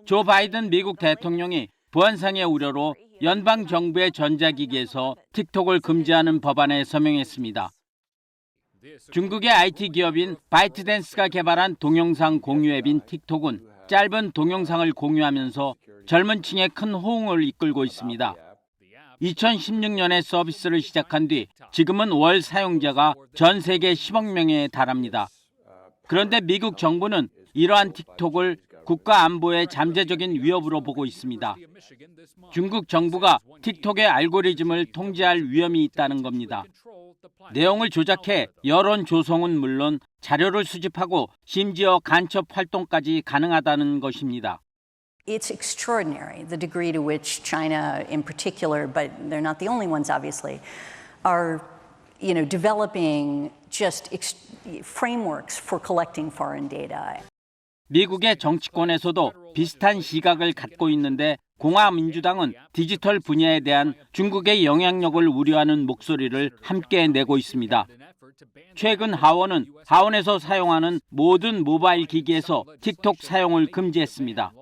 조 바이든 미국 대통령이 보안상의 우려로 연방 정부의 전자기기에서 틱톡을 금지하는 법안에 서명했습니다. 중국의 IT 기업인 바이트댄스가 개발한 동영상 공유 앱인 틱톡은 짧은 동영상을 공유하면서 젊은 층에 큰 호응을 이끌고 있습니다. 2016년에 서비스를 시작한 뒤 지금은 월 사용자가 전 세계 10억 명에 달합니다. 그런데 미국 정부는 이러한 틱톡을 국가 안보의 잠재적인 위협으로 보고 있습니다. 중국 정부가 틱톡의 알고리즘을 통제할 위험이 있다는 겁니다. 내용을 조작해 여론 조성은 물론 자료를 수집하고 심지어 간첩 활동까지 가능하다는 것입니다. It's extraordinary, the degree to which China in particular, but they're not the only ones obviously, are developing just frameworks for collecting foreign data. 미국의 정치권에서도 비슷한 시각을 갖고 있는데 공화민주당은 디지털 분야에 대한 중국의 영향력을 우려하는 목소리를 함께 내고 있습니다. 최근 하원에서 사용하는 모든 모바일 기기에서 틱톡 사용을 금지했습니다.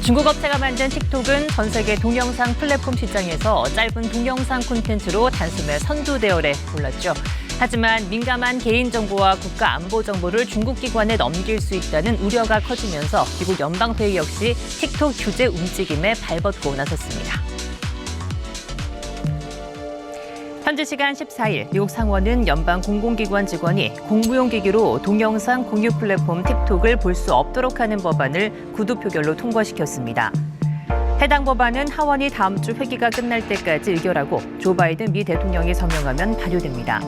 중국 업체가 만든 틱톡은 전 세계 동영상 플랫폼 시장에서 짧은 동영상 콘텐츠로 단숨에 선두 대열에 올랐죠. 하지만 민감한 개인정보와 국가 안보 정보를 중국 기관에 넘길 수 있다는 우려가 커지면서 미국 연방회의 역시 틱톡 규제 움직임에 발벗고 나섰습니다. 현지 시간 14일 미국 상원은 연방 공공기관 직원이 공무용 기기로 동영상 공유 플랫폼 틱톡을 볼 수 없도록 하는 법안을 구두 표결로 통과시켰습니다. 해당 법안은 하원이 다음 주 회기가 끝날 때까지 의결하고 조 바이든 미 대통령이 서명하면 발효됩니다.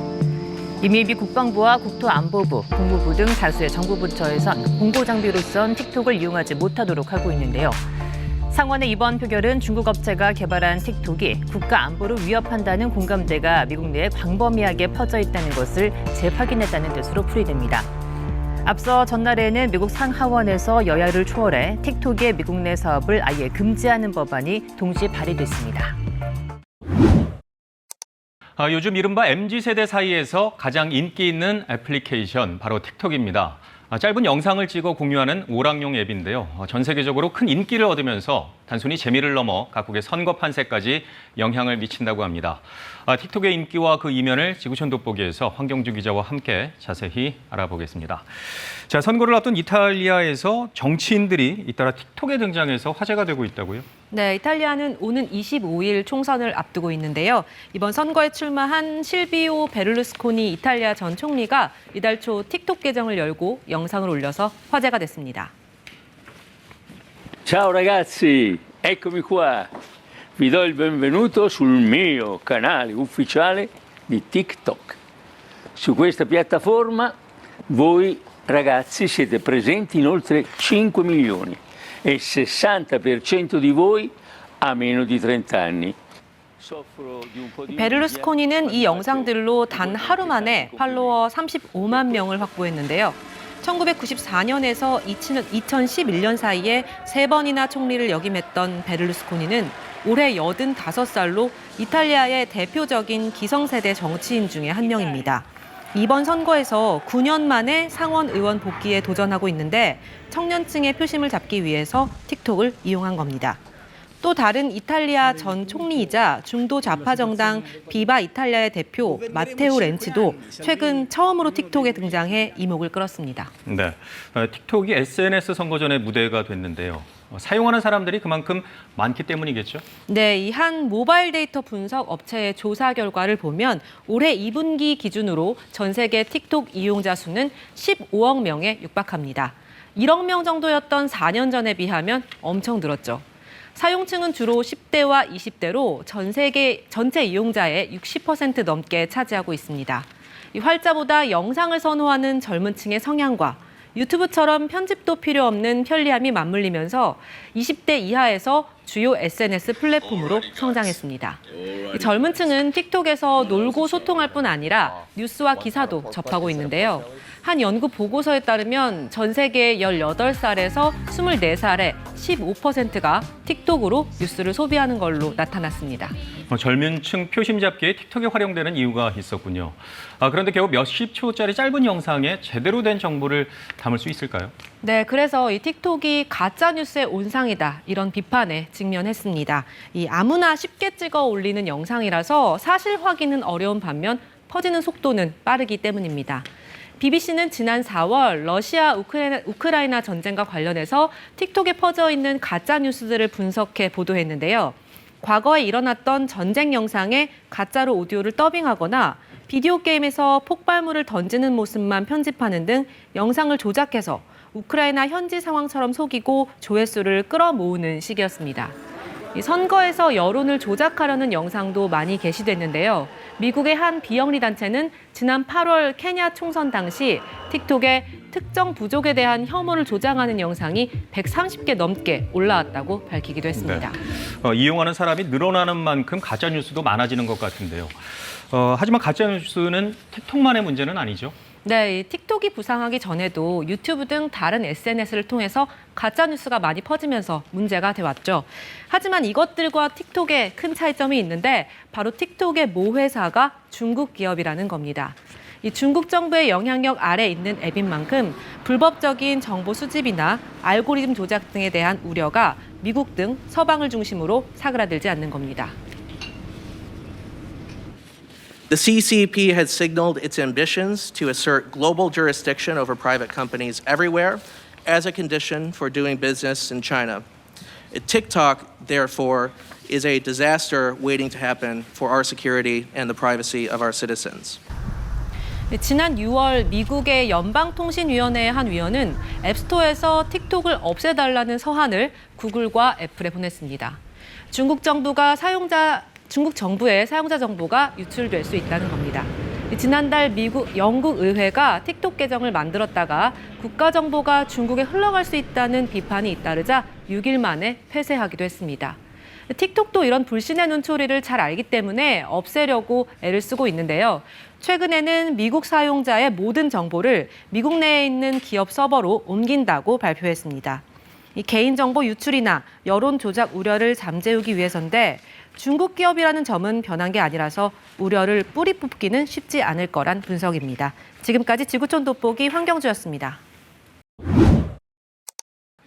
이미 미 국방부와 국토안보부, 국무부 등 다수의 정부 부처에선 공보장비로선 틱톡을 이용하지 못하도록 하고 있는데요. 상원의 이번 표결은 중국 업체가 개발한 틱톡이 국가 안보를 위협한다는 공감대가 미국 내에 광범위하게 퍼져 있다는 것을 재확인했다는 뜻으로 풀이됩니다. 앞서 전날에는 미국 상하원에서 여야를 초월해 틱톡의 미국 내 사업을 아예 금지하는 법안이 동시 발의됐습니다. 요즘 이른바 MZ세대 사이에서 가장 인기 있는 애플리케이션 바로 틱톡입니다. 짧은 영상을 찍어 공유하는 오락용 앱인데요. 전 세계적으로 큰 인기를 얻으면서 단순히 재미를 넘어 각국의 선거 판세까지 영향을 미친다고 합니다. 틱톡의 인기와 그 이면을 지구촌 돋보기에서 황경주 기자와 함께 자세히 알아보겠습니다. 자, 선거를 앞둔 이탈리아에서 정치인들이 잇따라 틱톡에 등장해서 화제가 되고 있다고요? 네, 이탈리아는 오는 25일 총선을 앞두고 있는데요. 이번 선거에 출마한 실비오 베를루스코니 이탈리아 전 총리가 이달 초 틱톡 계정을 열고 영상을 올려서 화제가 됐습니다. Ciao ragazzi, eccomi qua. Vi do il benvenuto sul mio canale ufficiale di TikTok. Su questa piattaforma voi ragazzi siete presenti in oltre 5 milioni e il 60% di voi ha meno di 30 anni. 베를루스코니는 이 영상들로 단 하루 만에 팔로워 35만 명을 확보했는데요. 1994년에서 2011년 사이에 3번이나 총리를 역임했던 베를루스코니는 올해 85살로 이탈리아의 대표적인 기성세대 정치인 중에 한 명입니다. 이번 선거에서 9년 만에 상원 의원 복귀에 도전하고 있는데 청년층의 표심을 잡기 위해서 틱톡을 이용한 겁니다. 또 다른 이탈리아 전 총리이자 중도 좌파 정당 비바 이탈리아의 대표 마테오 렌치도 최근 처음으로 틱톡에 등장해 이목을 끌었습니다. 네, 틱톡이 SNS 선거전의 무대가 됐는데요. 사용하는 사람들이 그만큼 많기 때문이겠죠? 네, 이 한 모바일 데이터 분석 업체의 조사 결과를 보면 올해 2분기 기준으로 전 세계 틱톡 이용자 수는 15억 명에 육박합니다. 1억 명 정도였던 4년 전에 비하면 엄청 늘었죠. 사용층은 주로 10대와 20대로 전 세계 전체 이용자의 60% 넘게 차지하고 있습니다. 이 활자보다 영상을 선호하는 젊은 층의 성향과 유튜브처럼 편집도 필요 없는 편리함이 맞물리면서 20대 이하에서 주요 SNS 플랫폼으로 성장했습니다. 젊은 층은 틱톡에서 놀고 소통할 뿐 아니라 뉴스와 기사도 접하고 있는데요. 한 연구 보고서에 따르면 전 세계 18살에서 24살의 15%가 틱톡으로 뉴스를 소비하는 걸로 나타났습니다. 젊은 층 표심 잡기에 틱톡이 활용되는 이유가 있었군요. 그런데 겨우 몇십 초짜리 짧은 영상에 제대로 된 정보를 담을 수 있을까요? 네, 그래서 이 틱톡이 가짜 뉴스의 온상이다 이런 비판에 직면했습니다. 이 아무나 쉽게 찍어 올리는 영상이라서 사실 확인은 어려운 반면 퍼지는 속도는 빠르기 때문입니다. BBC는 지난 4월 러시아 우크라이나 전쟁과 관련해서 틱톡에 퍼져 있는 가짜 뉴스들을 분석해 보도했는데요. 과거에 일어났던 전쟁 영상에 가짜로 오디오를 더빙하거나 비디오 게임에서 폭발물을 던지는 모습만 편집하는 등 영상을 조작해서 우크라이나 현지 상황처럼 속이고 조회수를 끌어모으는 시기였습니다. 선거에서 여론을 조작하려는 영상도 많이 게시됐는데요. 미국의 한 비영리 단체는 지난 8월 케냐 총선 당시 틱톡에 특정 부족에 대한 혐오를 조장하는 영상이 130개 넘게 올라왔다고 밝히기도 했습니다. 네. 이용하는 사람이 늘어나는 만큼 가짜 뉴스도 많아지는 것 같은데요. 하지만 가짜 뉴스는 틱톡만의 문제는 아니죠. 네, 틱톡이 부상하기 전에도 유튜브 등 다른 SNS를 통해서 가짜뉴스가 많이 퍼지면서 문제가 돼왔죠. 하지만 이것들과 틱톡에 큰 차이점이 있는데 바로 틱톡의 모회사가 중국 기업이라는 겁니다. 이 중국 정부의 영향력 아래 있는 앱인 만큼 불법적인 정보 수집이나 알고리즘 조작 등에 대한 우려가 미국 등 서방을 중심으로 사그라들지 않는 겁니다. The CCP has signaled its ambitions to assert global jurisdiction over private companies everywhere as a condition for doing business in China. TikTok, therefore, is a disaster waiting to happen for our security and the privacy of our citizens. 지난 6월 미국의 연방통신위원회의 한 위원은 앱스토어에서 틱톡을 없애달라는 서한을 구글과 애플에 보냈습니다. 중국 정부의 사용자 정보가 유출될 수 있다는 겁니다. 지난달 영국 의회가 틱톡 계정을 만들었다가 국가정보가 중국에 흘러갈 수 있다는 비판이 잇따르자 6일 만에 폐쇄하기도 했습니다. 틱톡도 이런 불신의 눈초리를 잘 알기 때문에 없애려고 애를 쓰고 있는데요. 최근에는 미국 사용자의 모든 정보를 미국 내에 있는 기업 서버로 옮긴다고 발표했습니다. 이 개인정보 유출이나 여론 조작 우려를 잠재우기 위해서인데 중국 기업이라는 점은 변한 게 아니라서 우려를 뿌리 뽑기는 쉽지 않을 거란 분석입니다. 지금까지 지구촌 돋보기 황경주였습니다.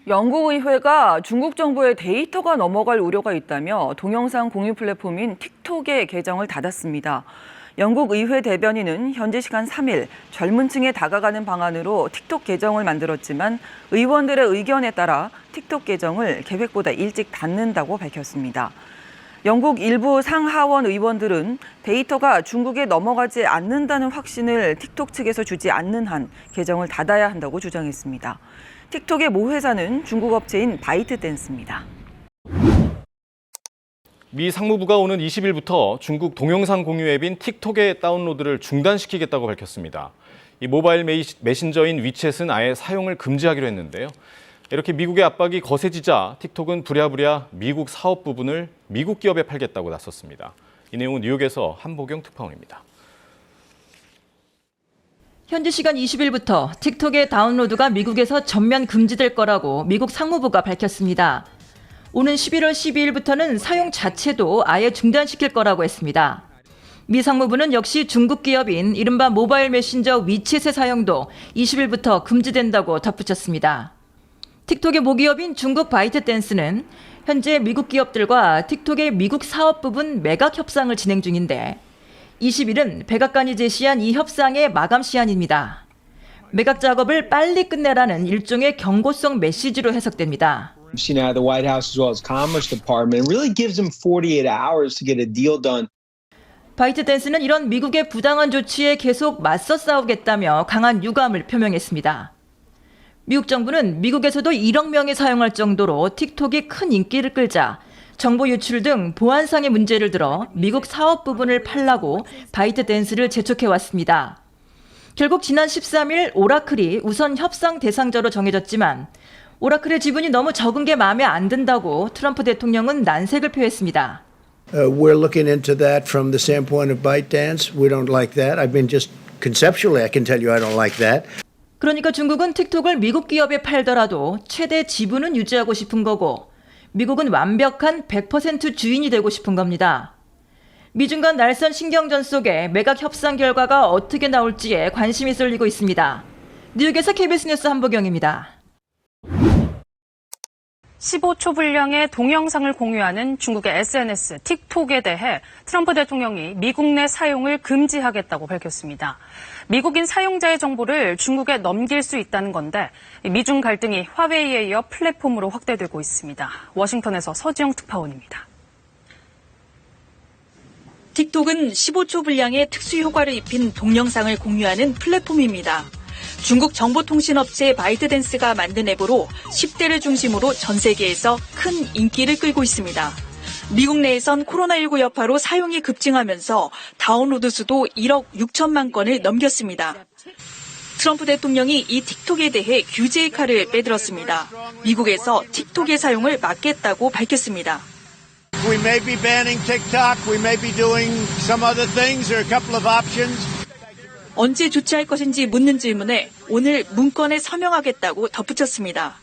영국 의회가 중국 정부의 데이터가 넘어갈 우려가 있다며 동영상 공유 플랫폼인 틱톡의 계정을 닫았습니다. 영국 의회 대변인은 현지 시간 3일 젊은 층에 다가가는 방안으로 틱톡 계정을 만들었지만 의원들의 의견에 따라 틱톡 계정을 계획보다 일찍 닫는다고 밝혔습니다. 영국 일부 상하원 의원들은 데이터가 중국에 넘어가지 않는다는 확신을 틱톡 측에서 주지 않는 한 계정을 닫아야 한다고 주장했습니다. 틱톡의 모회사는 중국 업체인 바이트댄스입니다. 미 상무부가 오는 20일부터 중국 동영상 공유 앱인 틱톡의 다운로드를 중단시키겠다고 밝혔습니다. 이 모바일 메신저인 위챗은 아예 사용을 금지하기로 했는데요. 이렇게 미국의 압박이 거세지자 틱톡은 부랴부랴 미국 사업 부분을 미국 기업에 팔겠다고 나섰습니다. 이 내용은 뉴욕에서 한보경 특파원입니다. 현지 시간 20일부터 틱톡의 다운로드가 미국에서 전면 금지될 거라고 미국 상무부가 밝혔습니다. 오는 11월 12일부터는 사용 자체도 아예 중단시킬 거라고 했습니다. 미 상무부는 역시 중국 기업인 이른바 모바일 메신저 위챗의 사용도 20일부터 금지된다고 덧붙였습니다. 틱톡의 모기업인 중국 바이트댄스는 현재 미국 기업들과 틱톡의 미국 사업 부분 매각 협상을 진행 중인데 20일은 백악관이 제시한 이 협상의 마감 시한입니다. 매각 작업을 빨리 끝내라는 일종의 경고성 메시지로 해석됩니다. You know, the White House as well as Commerce Department really gives them 48 hours to get a deal done. 바이트댄스는 이런 미국의 부당한 조치에 계속 맞서 싸우겠다며 강한 유감을 표명했습니다. 미국 정부는 미국에서도 1억 명이 사용할 정도로 틱톡이 큰 인기를 끌자 정보 유출 등 보안상의 문제를 들어 미국 사업 부분을 팔라고 바이트댄스를 재촉해왔습니다. 결국 지난 13일 오라클이 우선 협상 대상자로 정해졌지만 오라클의 지분이 너무 적은 게 마음에 안 든다고 트럼프 대통령은 난색을 표했습니다. We're looking into that from the standpoint of ByteDance. We don't like that. I've been just Conceptually, I can tell you I don't like that. 그러니까 중국은 틱톡을 미국 기업에 팔더라도 최대 지분은 유지하고 싶은 거고 미국은 완벽한 100% 주인이 되고 싶은 겁니다. 미중 간 날선 신경전 속에 매각 협상 결과가 어떻게 나올지에 관심이 쏠리고 있습니다. 뉴욕에서 KBS 뉴스 한보경입니다. 15초 분량의 동영상을 공유하는 중국의 SNS 틱톡에 대해 트럼프 대통령이 미국 내 사용을 금지하겠다고 밝혔습니다. 미국인 사용자의 정보를 중국에 넘길 수 있다는 건데 미중 갈등이 화웨이에 이어 플랫폼으로 확대되고 있습니다. 워싱턴에서 서지영 특파원입니다. 틱톡은 15초 분량의 특수 효과를 입힌 동영상을 공유하는 플랫폼입니다. 중국 정보통신업체 바이트댄스가 만든 앱으로 10대를 중심으로 전 세계에서 큰 인기를 끌고 있습니다. 미국 내에선 코로나19 여파로 사용이 급증하면서 다운로드 수도 1억 6천만 건을 넘겼습니다. 트럼프 대통령이 이 틱톡에 대해 규제의 칼을 빼들었습니다. 미국에서 틱톡의 사용을 막겠다고 밝혔습니다. We may be banning TikTok. We may be doing some other things. There are a couple of options. 언제 조치할 것인지 묻는 질문에 오늘 문건에 서명하겠다고 덧붙였습니다.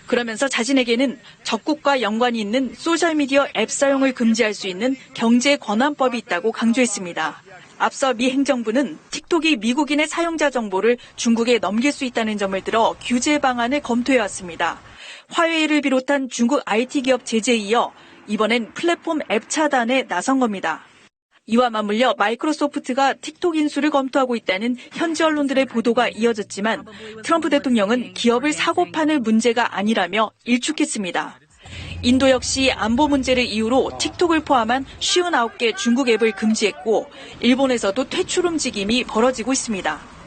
그러면서 자신에게는 적국과 연관이 있는 소셜미디어 앱 사용을 금지할 수 있는 경제 권한법이 있다고 강조했습니다. 앞서 미 행정부는 틱톡이 미국인의 사용자 정보를 중국에 넘길 수 있다는 점을 들어 규제 방안을 검토해왔습니다. 화웨이를 비롯한 중국 IT 기업 제재에 이어 이번엔 플랫폼 앱 차단에 나선 겁니다. 이와 맞물려 마이크로소프트가 틱톡 인수를 검토하고 있다는 현지 언론들의 보도가 이어졌지만 트럼프 대통령은 기업을 사고 파는 문제가 아니라며 일축했습니다. 인도 역시 안보 문제를 이유로 틱톡을 포함한 59개 중국 앱을 금지했고 일본에서도 퇴출 움직임이 벌어지고 있습니다.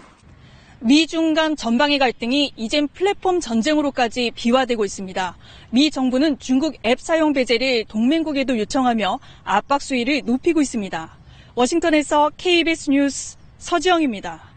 미중 간 전방의 갈등이 이젠 플랫폼 전쟁으로까지 비화되고 있습니다. 미 정부는 중국 앱 사용 배제를 동맹국에도 요청하며 압박 수위를 높이고 있습니다. 워싱턴에서 KBS 뉴스 서지영입니다.